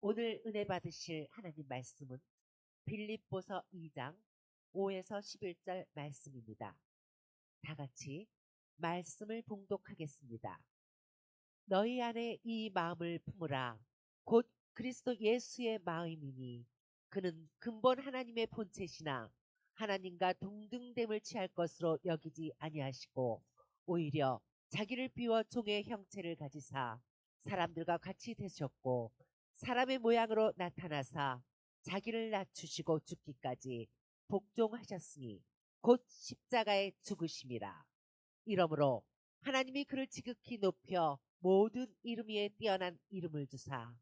오늘 은혜 받으실 하나님 말씀은 빌립보서 2장 5에서 11절 말씀입니다. 다 같이 말씀을 봉독하겠습니다. 너희 안에 이 마음을 품으라. 곧 그리스도 예수의 마음이니 그는 근본 하나님의 본체시나 하나님과 동등됨을 취할 것으로 여기지 아니하시고 오히려 자기를 비워 종의 형체를 가지사 사람들과 같이 되셨고 사람의 모양으로 나타나사 자기를 낮추시고 죽기까지 복종하셨으니 곧 십자가에 죽으심이라. 이러므로 하나님이 그를 지극히 높여 모든 이름 위에 뛰어난 이름을 주사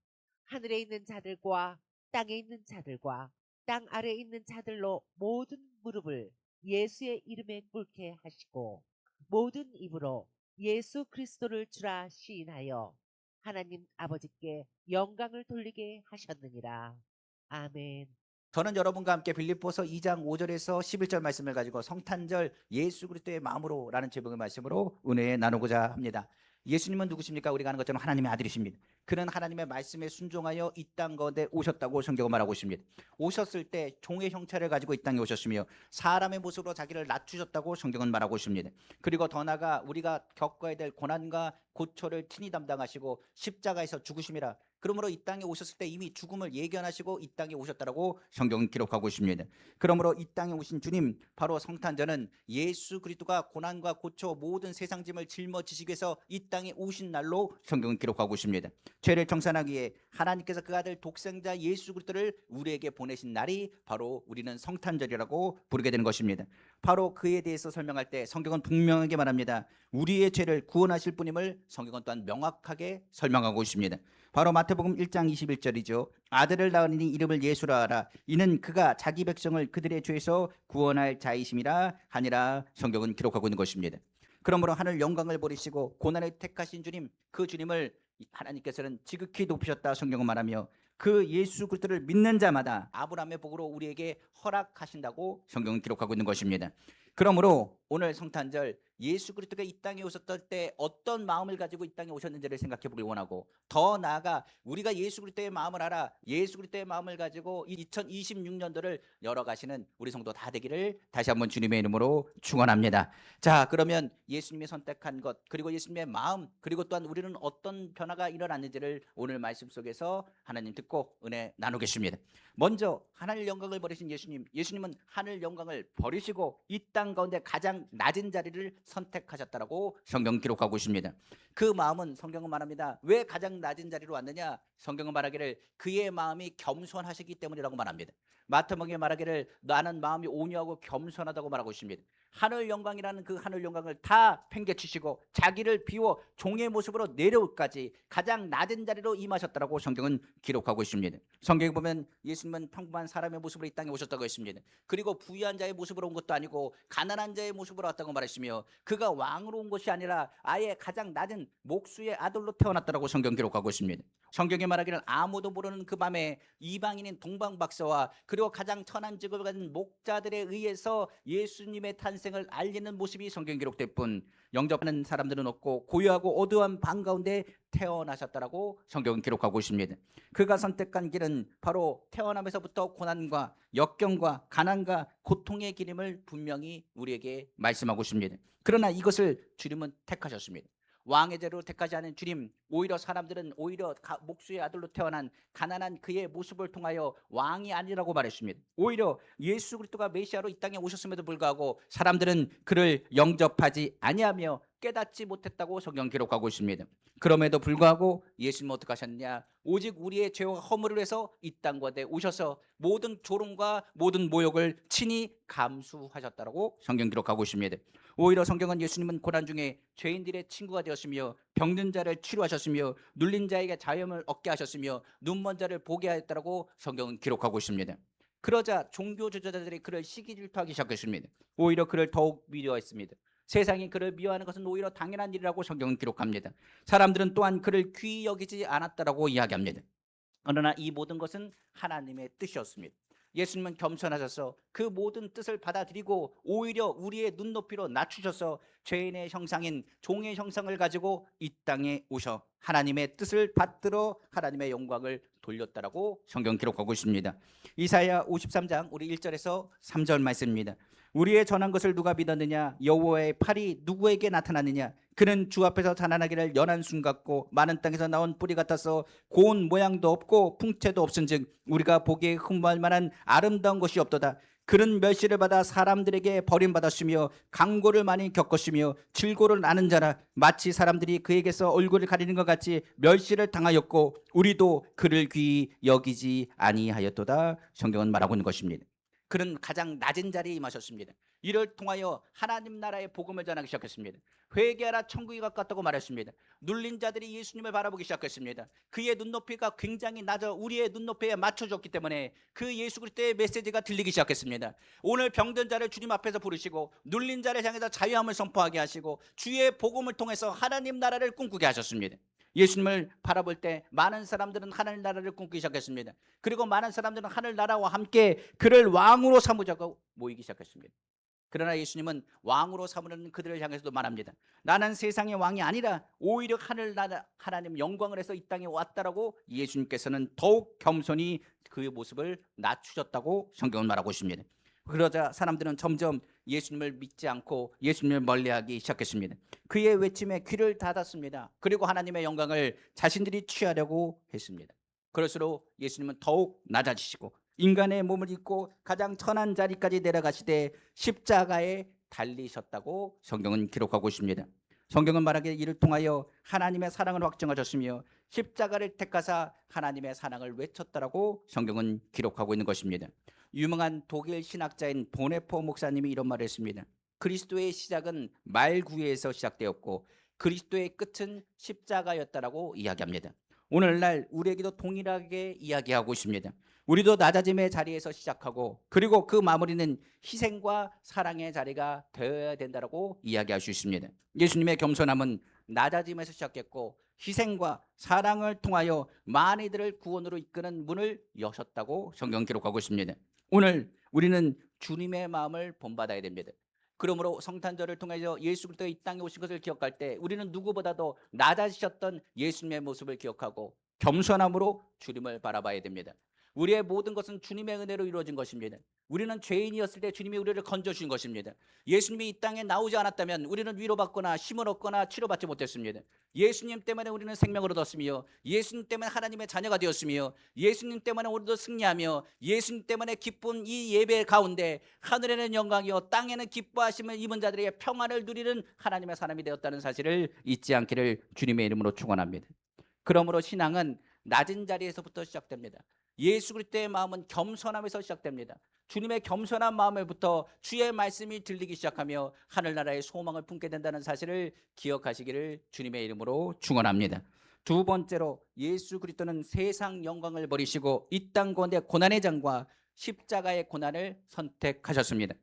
하늘에 있는 자들과 땅에 있는 자들과 땅 아래에 있는 자들로 모든 무릎을 예수의 이름에 꿇게 하시고 모든 입으로 예수 그리스도를 주라 시인하여 하나님 아버지께 영광을 돌리게 하셨느니라. 아멘. 저는 여러분과 함께 빌립보서 2장 5절에서 11절 말씀을 가지고 성탄절 예수 그리스도의 마음으로라는 제목의 말씀으로 은혜 나누고자 합니다. 예수님은 누구십니까? 우리가 아는 것처럼 하나님의 아들이십니다. 그는 하나님의 말씀에 순종하여 이 땅 가운데 오셨다고 성경은 말하고 있습니다. 오셨을 때 종의 형체를 가지고 이 땅에 오셨으며 사람의 모습으로 자기를 낮추셨다고 성경은 말하고 있습니다. 그리고 더 나아가 우리가 겪어야 될 고난과 고초를 친히 담당하시고 십자가에서 죽으심이라. 그러므로 이 땅에 오셨을 때 이미 죽음을 예견하시고 이 땅에 오셨다라고 성경은 기록하고 있습니다. 그러므로 이 땅에 오신 주님, 바로 성탄절은 예수 그리스도가 고난과 고초 모든 세상 짐을 짊어지시기 위해서 이 땅에 오신 날로 성경은 기록하고 있습니다. 죄를 청산하기 위해 하나님께서 그 아들 독생자 예수 그리스도를 우리에게 보내신 날이 바로 우리는 성탄절이라고 부르게 되는 것입니다. 바로 그에 대해서 설명할 때 성경은 분명하게 말합니다. 우리의 죄를 구원하실 분임을 성경은 또한 명확하게 설명하고 있습니다. 바로 마태복음 1장 21절이죠. 아들을 낳으니 이름을 예수라 하라. 이는 그가 자기 백성을 그들의 죄에서 구원할 자이심이라 하니라. 성경은 기록하고 있는 것입니다. 그러므로 하늘 영광을 버리시고 고난을 택하신 주님, 그 주님을 하나님께서는 지극히 높이셨다 성경은 말하며 그 예수 그리스도를 믿는 자마다 아브라함의 복으로 우리에게 허락하신다고 성경은 기록하고 있는 것입니다. 그러므로 오늘 성탄절 예수 그리스도가 이 땅에 오셨을 때 어떤 마음을 가지고 이 땅에 오셨는지를 생각해 보길 원하고, 더 나아가 우리가 예수 그리스도의 마음을 알아 예수 그리스도의 마음을 가지고 2026년도를 열어가시는 우리 성도 다 되기를 다시 한번 주님의 이름으로 축원합니다. 자, 그러면 예수님이 선택한 것, 그리고 예수님의 마음, 그리고 또한 우리는 어떤 변화가 일어났는지를 오늘 말씀 속에서 하나님 듣고 은혜 나누겠습니다. 먼저 하늘 영광을 버리신 예수님은 하늘 영광을 버리시고 이 땅 가운데 가장 낮은 자리를 선택하셨다라고 성경 기록하고 있습니다. 그 마음은 성경은 말합니다. 왜 가장 낮은 자리로 왔느냐? 성경은 말하기를 그의 마음이 겸손하시기 때문이라고 말합니다. 마태복음에 말하기를 나는 마음이 온유하고 겸손하다고 말하고 있습니다. 하늘 영광이라는 그 하늘 영광을 다 팽개치시고 자기를 비워 종의 모습으로 내려올까지 가장 낮은 자리로 임하셨다라고 성경은 기록하고 있습니다. 성경에 보면 예수님은 평범한 사람의 모습으로 이 땅에 오셨다고 했습니다. 그리고 부유한 자의 모습으로 온 것도 아니고 가난한 자의 모습으로 왔다고 말했으며 그가 왕으로 온 것이 아니라 아예 가장 낮은 목수의 아들로 태어났다라고 성경 기록하고 있습니다. 성경에 말하기를 아무도 모르는 그 밤에 이방인인 동방박사와 그리고 가장 천한 직업을 가진 목자들에 의해서 예수님의 탄생을 알리는 모습이 성경 기록될 뿐 영접하는 사람들은 없고 고요하고 어두운 방 가운데 태어나셨다라고 성경은 기록하고 있습니다. 그가 선택한 길은 바로 태어나면서부터 고난과 역경과 가난과 고통의 길임을 분명히 우리에게 말씀하고 있습니다. 그러나 이것을 주님은 택하셨습니다. 왕의 제로 택하지 않은 주님, 오히려 사람들은 오히려 목수의 아들로 태어난 가난한 그의 모습을 통하여 왕이 아니라고 말했습니다. 오히려 예수 그리스도가 메시아로 이 땅에 오셨음에도 불구하고 사람들은 그를 영접하지 아니하며 깨닫지 못했다고 성경 기록하고 있습니다. 그럼에도 불구하고 예수님은 어떻게 하셨느냐? 오직 우리의 죄와 허물을 해서 이 땅 가운데 오셔서 모든 조롱과 모든 모욕을 친히 감수하셨다라고 성경 기록하고 있습니다. 오히려 성경은 예수님은 고난 중에 죄인들의 친구가 되었으며 병든 자를 치료하셨으며 눌린 자에게 자유함을 얻게 하셨으며 눈먼 자를 보게 하였다라고 성경은 기록하고 있습니다. 그러자 종교 지도자들이 그를 시기 질투하기 시작했습니다. 오히려 그를 더욱 미워했습니다. 세상이 그를 미워하는 것은 오히려 당연한 일이라고 성경은 기록합니다. 사람들은 또한 그를 귀히 여기지 않았다라고 이야기합니다. 그러나 이 모든 것은 하나님의 뜻이었습니다. 예수님은 겸손하셔서 그 모든 뜻을 받아들이고 오히려 우리의 눈높이로 낮추셔서 죄인의 형상인 종의 형상을 가지고 이 땅에 오셔 하나님의 뜻을 받들어 하나님의 영광을 돌렸다라고 성경 기록하고 있습니다. 이사야 53장 우리 1절에서 3절 말씀입니다. 우리의 전한 것을 누가 믿었느냐? 여호와의 팔이 누구에게 나타났느냐? 그는 주 앞에서 자라나기를 연한 순 같고 마른 땅에서 나온 뿌리 같아서 고운 모양도 없고 풍채도 없은즉 우리가 보기에 흠모할 만한 아름다운 것이 없도다. 그는 멸시를 받아 사람들에게 버림받았으며 강고를 많이 겪었으며 질고를 아는 자라. 마치 사람들이 그에게서 얼굴을 가리는 것 같이 멸시를 당하였고 우리도 그를 귀히 여기지 아니하였도다. 성경은 말하고 있는 것입니다. 그는 가장 낮은 자리에 임하셨습니다. 이를 통하여 하나님 나라의 복음을 전하기 시작했습니다. 회개하라 천국이 가깝다고 말했습니다. 눌린 자들이 예수님을 바라보기 시작했습니다. 그의 눈높이가 굉장히 낮아 우리의 눈높이에 맞춰졌기 때문에 그 예수 그리스도의 메시지가 들리기 시작했습니다. 오늘 병든 자를 주님 앞에서 부르시고 눌린 자를 향해서 자유함을 선포하게 하시고 주의 복음을 통해서 하나님 나라를 꿈꾸게 하셨습니다. 예수님을 바라볼 때 많은 사람들은 하늘 나라를 꿈꾸기 시작했습니다. 그리고 많은 사람들은 하늘 나라와 함께 그를 왕으로 삼으자고 모이기 시작했습니다. 그러나 예수님은 왕으로 삼으는 그들을 향해서도 말합니다. 나는 세상의 왕이 아니라 오히려 하늘 나라 하나님 영광을 해서 이 땅에 왔다라고 예수님께서는 더욱 겸손히 그의 모습을 낮추셨다고 성경은 말하고 있습니다. 그러자 사람들은 점점 예수님을 믿지 않고 예수님을 멀리하기 시작했습니다. 그의 외침에 귀를 닫았습니다. 그리고 하나님의 영광을 자신들이 취하려고 했습니다. 그럴수록 예수님은 더욱 낮아지시고 인간의 몸을 입고 가장 천한 자리까지 내려가시되 십자가에 달리셨다고 성경은 기록하고 있습니다. 성경은 말하기를 이를 통하여 하나님의 사랑을 확증하셨으며 십자가를 택하사 하나님의 사랑을 외쳤다라고 성경은 기록하고 있는 것입니다. 유명한 독일 신학자인 보네포 목사님이 이런 말을 했습니다. 그리스도의 시작은 말구에서 시작되었고 그리스도의 끝은 십자가였다라고 이야기합니다. 오늘날 우리에게도 동일하게 이야기하고 있습니다. 우리도 낮아짐의 자리에서 시작하고 그리고 그 마무리는 희생과 사랑의 자리가 되어야 된다라고 이야기할 수 있습니다. 예수님의 겸손함은 낮아짐에서 시작했고 희생과 사랑을 통하여 많이들을 구원으로 이끄는 문을 여셨다고 성경 기록하고 있습니다. 오늘 우리는 주님의 마음을 본받아야 됩니다. 그러므로 성탄절을 통해서 예수 그리스도가 이 땅에 오신 것을 기억할 때 우리는 누구보다도 낮아지셨던 예수님의 모습을 기억하고 겸손함으로 주님을 바라봐야 됩니다. 우리의 모든 것은 주님의 은혜로 이루어진 것입니다. 우리는 죄인이었을 때 주님이 우리를 건져주신 것입니다. 예수님이 이 땅에 나오지 않았다면 우리는 위로받거나 힘을 얻거나 치료받지 못했습니다. 예수님 때문에 우리는 생명을 얻었으며 예수님 때문에 하나님의 자녀가 되었으며 예수님 때문에 우리도 승리하며 예수님 때문에 기쁜 이 예배 가운데 하늘에는 영광이요 땅에는 기뻐하심을 입은 자들에게 평안을 누리는 하나님의 사람이 되었다는 사실을 잊지 않기를 주님의 이름으로 축원합니다. 그러므로 신앙은 낮은 자리에서부터 시작됩니다. 예수 그리스도의 마음은 겸손함에서 시작됩니다. 주님의 겸손한 마음에부터 주의 말씀이 들리기 시작하며 하늘나라의 소망을 품게 된다는 사실을 기억하시기를 주님의 이름으로 축원합니다. 두 번째로 예수 그리스도는 세상 영광을 버리시고 이 땅 가운데 고난의 장과 십자가의 고난을 선택하셨습니다.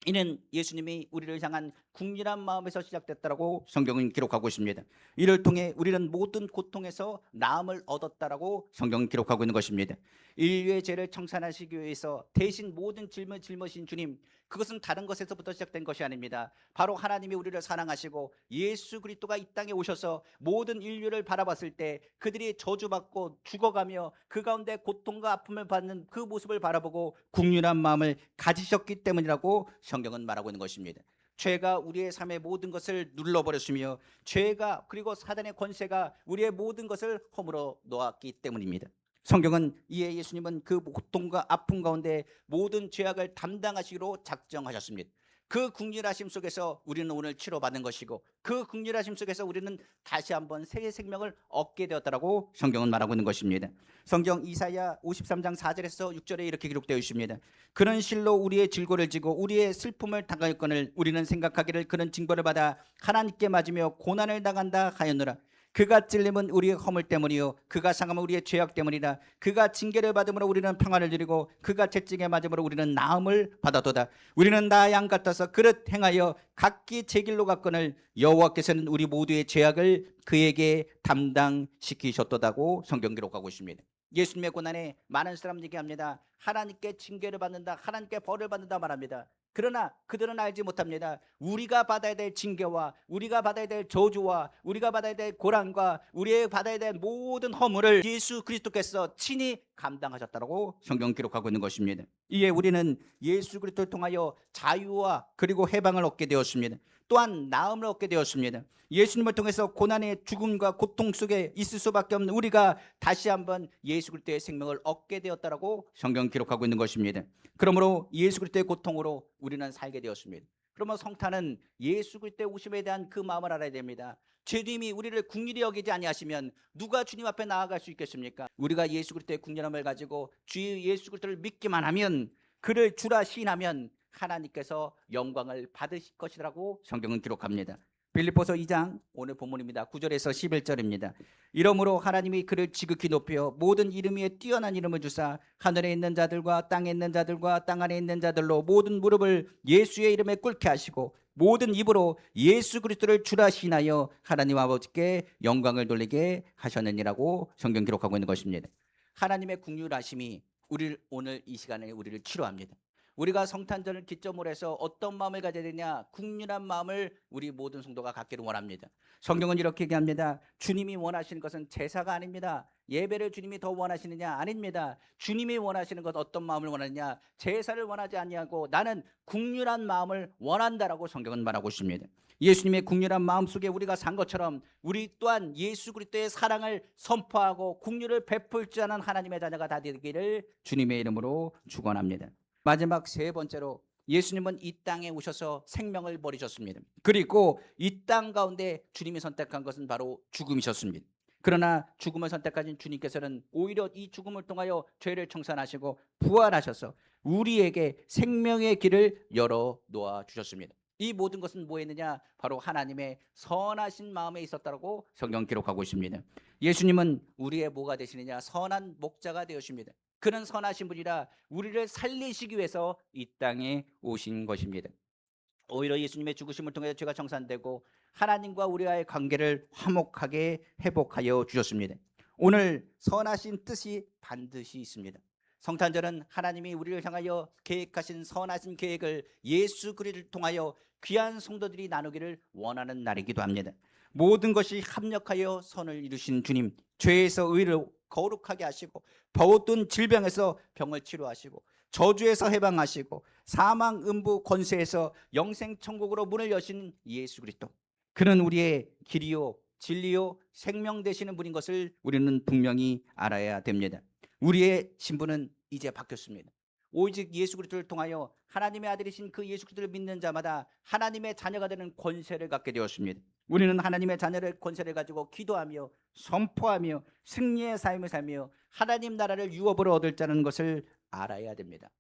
이는 예수님이 우리를 향한 국률한 마음에서 시작됐다라고 성경은 기록하고 있습니다. 이를 통해 우리는 모든 고통에서 나음을 얻었다라고 성경은 기록하고 있는 것입니다. 인류의 죄를 청산하시기 위해서 대신 모든 짐을 짊으신 주님, 그것은 다른 것에서부터 시작된 것이 아닙니다. 바로 하나님이 우리를 사랑하시고 예수 그리스도가 이 땅에 오셔서 모든 인류를 바라봤을 때 그들이 저주받고 죽어가며 그 가운데 고통과 아픔을 받는 그 모습을 바라보고 국률한 마음을 가지셨기 때문이라고 성경은 말하고 있는 것입니다. 죄가 우리의 삶의 모든 것을 눌러버렸으며 죄가 그리고 사단의 권세가 우리의 모든 것을 허물어 놓았기 때문입니다. 성경은 이에 예수님은 그 고통과 아픔 가운데 모든 죄악을 담당하시기로 작정하셨습니다. 그 긍휼하심 속에서 우리는 오늘 치료받는 것이고 그 긍휼하심 속에서 우리는 다시 한번 새 생명을 얻게 되었다라고 성경은 말하고 있는 것입니다. 성경 이사야 53장 4절에서 6절에 이렇게 기록되어 있습니다. 그는 실로 우리의 질고를 지고 우리의 슬픔을 당하였거늘 우리는 생각하기를 그는 징벌을 받아 하나님께 맞으며 고난을 당한다 하였노라. 그가 찔림은 우리의 허물 때문이요 그가 상함은 우리의 죄악 때문이라. 그가 징계를 받음으로 우리는 평안을 누리고 그가 채찍에 맞음으로 우리는 나음을 받았도다. 우리는 나 양 같아서 그릇 행하여 각기 제 길로 갔거늘 여호와께서는 우리 모두의 죄악을 그에게 담당시키셨도다고 성경 기록하고 있습니다. 예수님의 고난에 많은 사람들이 얘기합니다. 하나님께 징계를 받는다, 하나님께 벌을 받는다 말합니다. 그러나 그들은 알지 못합니다. 우리가 받아야 될 징계와 우리가 받아야 될 저주와 우리가 받아야 될 고난과 우리의 받아야 될 모든 허물을 예수 그리스도께서 친히 감당하셨다고 성경 기록하고 있는 것입니다. 이에 우리는 예수 그리스도를 통하여 자유와 그리고 해방을 얻게 되었습니다. 또한 나음을 얻게 되었습니다. 예수님을 통해서 고난의 죽음과 고통 속에 있을 수밖에 없는 우리가 다시 한번 예수 그리스도의 생명을 얻게 되었다라고 성경 기록하고 있는 것입니다. 그러므로 예수 그리스도의 고통으로 우리는 살게 되었습니다. 그러면 성탄은 예수 그리스도의 오심에 대한 그 마음을 알아야 됩니다. 주님이 우리를 긍휼히 여기지 아니하시면 누가 주님 앞에 나아갈 수 있겠습니까? 우리가 예수 그리스도의 긍휼함을 가지고 주 예수 그리스도를 믿기만 하면, 그를 주라 시인하면 하나님께서 영광을 받으실 것이라고 성경은 기록합니다. 빌립보서 2장 오늘 본문입니다. 9절에서 11절입니다. 이러므로 하나님이 그를 지극히 높여 모든 이름 위에 뛰어난 이름을 주사 하늘에 있는 자들과 땅에 있는 자들과 땅 아래 있는 자들로 모든 무릎을 예수의 이름에 꿇게 하시고 모든 입으로 예수 그리스도를 주라 시인하여 하나님 아버지께 영광을 돌리게 하셨느니라고 성경 기록하고 있는 것입니다. 하나님의 긍휼하심이 우리를 오늘 이 시간에 우리를 치료합니다. 우리가 성탄절을 기점으로 해서 어떤 마음을 가져야 되냐? 긍휼한 마음을 우리 모든 성도가 갖기를 원합니다. 성경은 이렇게 얘기합니다. 주님이 원하시는 것은 제사가 아닙니다. 예배를 주님이 더 원하시느냐? 아닙니다. 주님이 원하시는 것 어떤 마음을 원하느냐? 제사를 원하지 아니하고 나는 긍휼한 마음을 원한다라고 성경은 말하고 있습니다. 예수님의 긍휼한 마음 속에 우리가 산 것처럼 우리 또한 예수 그리스도의 사랑을 선포하고 긍휼을 베풀 줄 아는 하나님의 자녀가 다 되기를 주님의 이름으로 축원합니다. 마지막 세 번째로 예수님은 이 땅에 오셔서 생명을 버리셨습니다. 그리고 이 땅 가운데 주님이 선택한 것은 바로 죽음이셨습니다. 그러나 죽음을 선택하신 주님께서는 오히려 이 죽음을 통하여 죄를 청산하시고 부활하셔서 우리에게 생명의 길을 열어 놓아 주셨습니다. 이 모든 것은 뭐였느냐? 바로 하나님의 선하신 마음에 있었다고 성경 기록하고 있습니다. 예수님은 우리의 뭐가 되시느냐? 선한 목자가 되었습니다. 그는 선하신 분이라 우리를 살리시기 위해서 이 땅에 오신 것입니다. 오히려 예수님의 죽으심을 통해 죄가 청산되고 하나님과 우리와의 관계를 화목하게 회복하여 주셨습니다. 오늘 선하신 뜻이 반드시 있습니다. 성탄절은 하나님이 우리를 향하여 계획하신 선하신 계획을 예수 그리스도를 통하여 귀한 성도들이 나누기를 원하는 날이기도 합니다. 모든 것이 합력하여 선을 이루신 주님, 죄에서 의를 거룩하게 하시고 모든 질병에서 병을 치료하시고 저주에서 해방하시고 사망 음부 권세에서 영생 천국으로 문을 여신 예수 그리스도, 그는 우리의 길이요 진리요 생명 되시는 분인 것을 우리는 분명히 알아야 됩니다. 우리의 신분은 이제 바뀌었습니다. 오직 예수 그리스도를 통하여 하나님의 아들이신 그 예수 그리스도를 믿는 자마다 하나님의 자녀가 되는 권세를 갖게 되었습니다. 우리는 하나님의 자녀의 권세를 가지고 기도하며 선포하며 승리의 삶을 살며 하나님 나라를 유업으로 얻을 자는 것을 알아야 됩니다.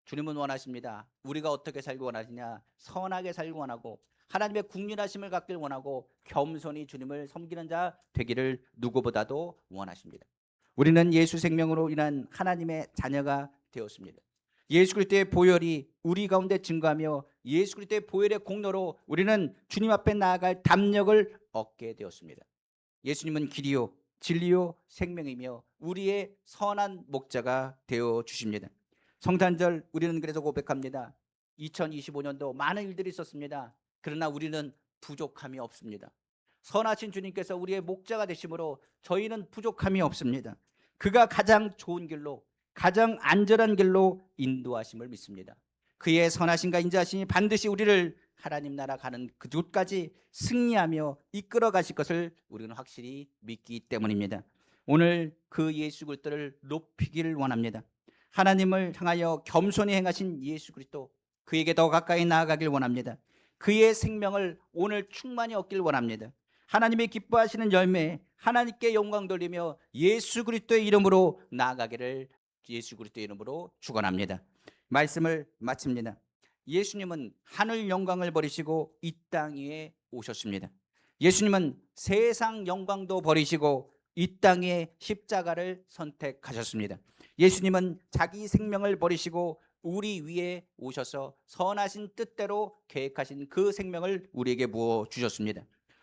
주님은 원하십니다. 우리가 어떻게 살기 원하시냐? 선하게 살기 원하고 하나님의 국률하심을 갖길 원하고 겸손히 주님을 섬기는 자 되기를 누구보다도 원하십니다. 우리는 예수 생명으로 인한 하나님의 자녀가 되었습니다. 예수 그리스도의 보혈이 우리 가운데 증거하며 예수 그리스도의 보혈의 공로로 우리는 주님 앞에 나아갈 담력을 얻게 되었습니다. 예수님은 길이요 진리요 생명이며 우리의 선한 목자가 되어 주십니다. 성탄절 우리는 그래서 고백합니다. 2025년도 많은 일들이 있었습니다. 그러나 우리는 부족함이 없습니다. 선하신 주님께서 우리의 목자가 되심으로 저희는 부족함이 없습니다. 그가 가장 좋은 길로 가장 안전한 길로 인도하심을 믿습니다. 그의 선하심과 인자하심이 반드시 우리를 하나님 나라 가는 그곳까지 승리하며 이끌어 가실 것을 우리는 확실히 믿기 때문입니다. 오늘 그 예수 그리스도를 높이기를 원합니다. 하나님을 향하여 겸손히 행하신 예수 그리스도, 그에게 더 가까이 나아가길 원합니다. 그의 생명을 오늘 충만히 얻길 원합니다. 하나님이 기뻐하시는 열매, 하나님께 영광 돌리며 예수 그리스도의 이름으로 나아가기를 예수 그리스도의 이름으로 축원합니다. 말씀을 마칩니다. 예수님은 하늘 영광을 버리시고 이 땅 위에 오셨습니다. 예수님은 세상 영광도 버리시고 이 땅에 십자가를 선택하셨습니다. 예수님은 자기 생명을 버리시고 우리 위에 오셔서 선하신 뜻대로 계획하신 그 생명을 우리에게 부어 주셨습니다.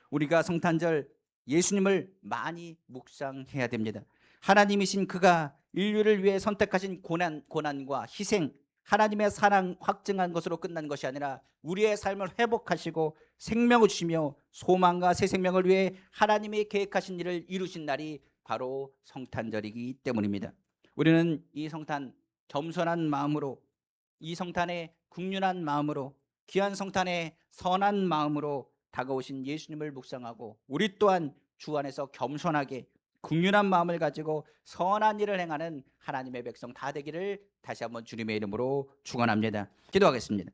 우리가 성탄절 예수님을 많이 묵상해야 됩니다. 하나님이신 그가 인류를 위해 선택하신 고난과 희생, 하나님의 사랑 확증한 것으로 끝난 것이 아니라 우리의 삶을 회복하시고 생명을 주시며 소망과 새 생명을 위해 하나님이 계획하신 일을 이루신 날이 바로 성탄절이기 때문입니다. 우리는 이 성탄 겸손한 마음으로, 이 성탄에 국률한 마음으로, 귀한 성탄에 선한 마음으로 다가오신 예수님을 묵상하고 우리 또한 주 안에서 겸손하게 국률한 마음을 가지고 선한 일을 행하는 하나님의 백성 다 되기를 다시 한번 주님의 이름으로 축원합니다. 기도하겠습니다.